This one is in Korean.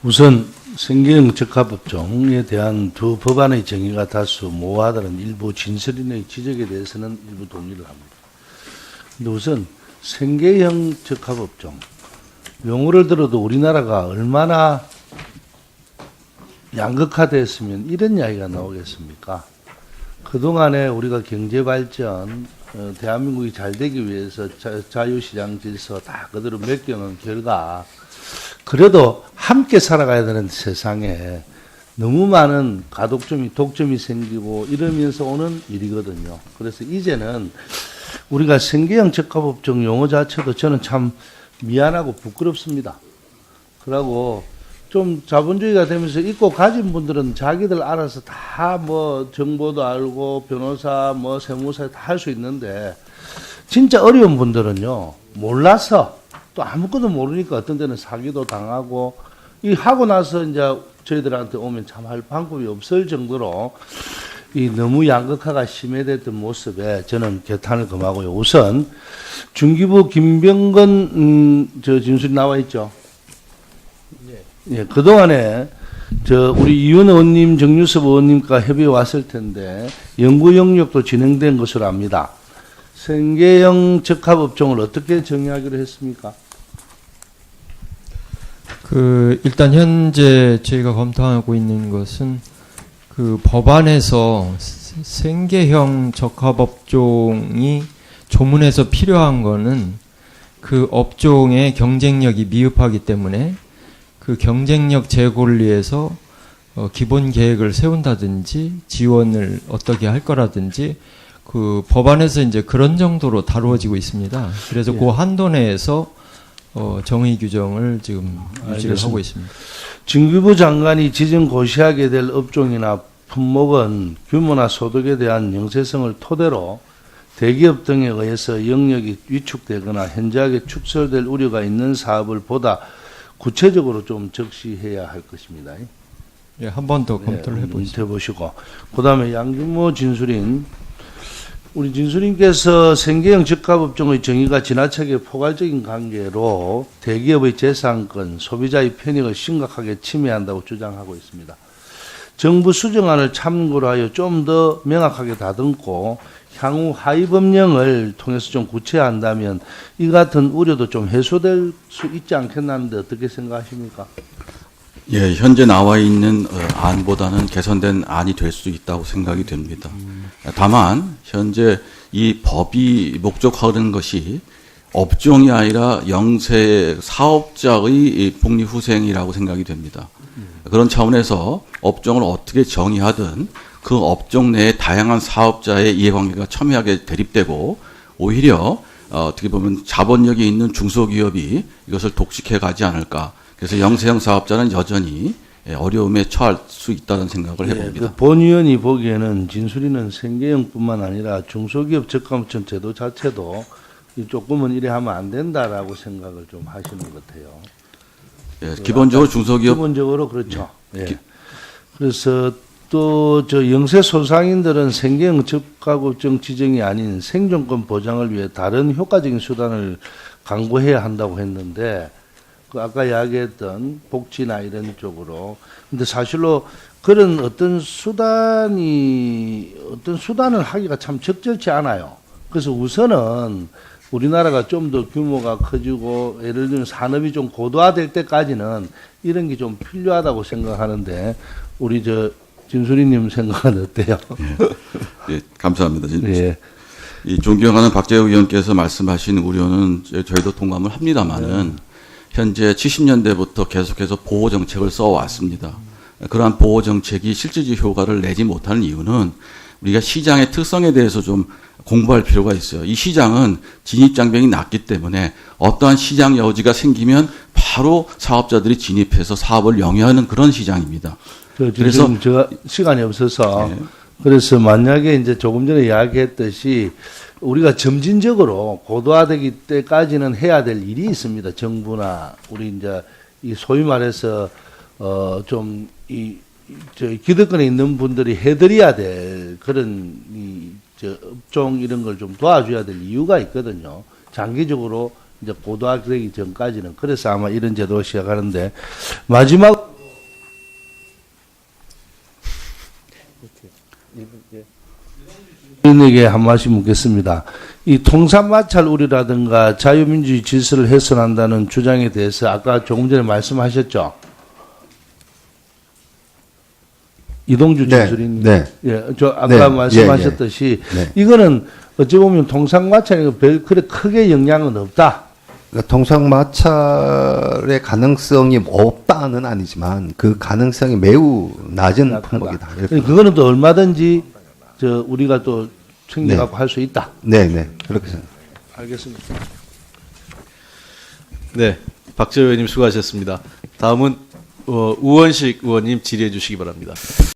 우선 생계형 적합업종에 대한 두 법안의 정의가 다수 모호하다는 일부 진술인의 지적에 대해서는 일부 동의를 합니다. 근데 우선 생계형 적합업종 용어를 들어도 우리나라가 얼마나 양극화됐으면 이런 이야기가 나오겠습니까? 그동안에 우리가 경제발전, 대한민국이 잘 되기 위해서 자유시장 질서 다 그대로 맡겨놓은 결과 그래도 함께 살아가야 되는 세상에 너무 많은 가독점이 독점이 생기고 이러면서 오는 일이거든요. 그래서 이제는 우리가 생계형 적합업종 용어 자체도 저는 참 미안하고 부끄럽습니다. 그러고 좀 자본주의가 되면서 있고 가진 분들은 자기들 알아서 다 뭐 정보도 알고 변호사 뭐 세무사 다 할 수 있는데 진짜 어려운 분들은요 몰라서 또 아무것도 모르니까 어떤 데는 사기도 당하고 이 하고 나서 이제 저희들한테 오면 참 할 방법이 없을 정도로 이 너무 양극화가 심해졌던 모습에 저는 개탄을 금하고요. 우선 중기부 김병건 저 진술이 나와 있죠. 예, 그동안에 우리 이윤 의원님, 정유섭 의원님과 협의해 왔을 텐데 연구 영역도 진행된 것으로 압니다. 생계형 적합업종을 어떻게 정의하기로 했습니까? 일단 현재 저희가 검토하고 있는 것은 법안에서 생계형 적합업종이 조문에서 필요한 거는 그 업종의 경쟁력이 미흡하기 때문에 그 경쟁력 제고를 위해서 기본 계획을 세운다든지 지원을 어떻게 할 거라든지 그 법안에서 이제 그런 정도로 다루어지고 있습니다. 그래서 그 한도 내에서 정의 규정을 지금 유지를 하고 있습니다. 중기부 장관이 지정 고시하게 될 업종이나 품목은 규모나 소득에 대한 영세성을 토대로 대기업 등에 의해서 영역이 위축되거나 현저하게 축소될 우려가 있는 사업을 보다 구체적으로 좀 적시해야 할 것입니다. 예, 한 번 더 검토를 해보시고 그다음에 양준모 진술인 우리 진술인께서 생계형 적합업종의 정의가 지나치게 포괄적인 관계로 대기업의 재산권, 소비자의 편익을 심각하게 침해한다고 주장하고 있습니다. 정부 수정안을 참고로 하여 좀 더 명확하게 다듬고 향후 하위 법령을 통해서 좀 구체화한다면 이 같은 우려도 좀 해소될 수 있지 않겠나 하는데 어떻게 생각하십니까? 예, 현재 나와 있는 안보다는 개선된 안이 될 수 있다고 생각이 됩니다. 다만 현재 이 법이 목적화하는 것이 업종이 아니라 영세 사업자의 복리후생이라고 생각이 됩니다. 그런 차원에서 업종을 어떻게 정의하든 그 업종 내에 다양한 사업자의 이해관계가 첨예하게 대립되고 오히려 어떻게 보면 자본력이 있는 중소기업이 이것을 독식해 가지 않을까. 그래서 영세형 사업자는 여전히 어려움에 처할 수 있다는 생각을 해봅니다. 그 본 의원이 보기에는 진술이는 생계형뿐만 아니라 중소기업 적합업종 제도 자체도 조금은 이래 하면 안 된다라고 생각을 좀 하시는 것 같아요. 예, 기본적으로 중소기업 기본적으로 그렇죠. 예. 그래서 또 영세 소상인들은 생계형 적합업종 지정이 아닌 생존권 보장을 위해 다른 효과적인 수단을 강구해야 한다고 했는데 그 아까 이야기했던 복지나 이런 쪽으로 근데 사실로 그런 어떤 수단을 하기가 참 적절치 않아요. 그래서 우선은 우리나라가 좀 더 규모가 커지고 예를 들면 산업이 좀 고도화될 때까지는 이런 게 좀 필요하다고 생각하는데 우리 진수리님 생각은 어때요? 예, 감사합니다. 예. 이 존경하는 박재욱 의원께서 말씀하신 우려는 저희도 동감을 합니다만은 현재 70년대부터 계속해서 보호 정책을 써왔습니다. 그러한 보호 정책이 실질적 효과를 내지 못하는 이유는 우리가 시장의 특성에 대해서 좀 공부할 필요가 있어요. 이 시장은 진입장벽이 낮기 때문에 어떠한 시장 여지가 생기면 바로 사업자들이 진입해서 사업을 영위하는 그런 시장입니다. 그래서 제가 시간이 없어서 그래서 만약에 이제 조금 전에 이야기했듯이 우리가 점진적으로 고도화되기 때까지는 해야 될 일이 있습니다. 정부나 우리 이제 이 소위 말해서 좀 기득권에 있는 분들이 해드려야 될 그런 업종 이런 걸 좀 도와줘야 될 이유가 있거든요. 장기적으로 이제 고도화되기 전까지는 그래서 아마 이런 제도를 시작하는데 마지막 의원에게 한 말씀 묻겠습니다. 이 통상마찰 우려라든가 자유민주주의 질서를 훼손한다는 주장에 대해서 아까 조금 전에 말씀하셨죠? 이동주 네, 진술인 네. 예, 저 아까 네, 말씀하셨듯이 예, 예. 네. 이거는 어찌 보면 통상마찰이 별 그래 크게 영향은 없다. 그러니까 통상마찰의 가능성이 없다는 아니지만 그 가능성이 매우 낮은 품목이다. 이렇게. 그거는 또 얼마든지 저 우리가 또 챙겨갖고 할 수 있다. 네, 네. 그렇게 생각합니다. 알겠습니다. 네, 박재호 의원님 수고하셨습니다. 다음은 우원식 의원님 질의해 주시기 바랍니다.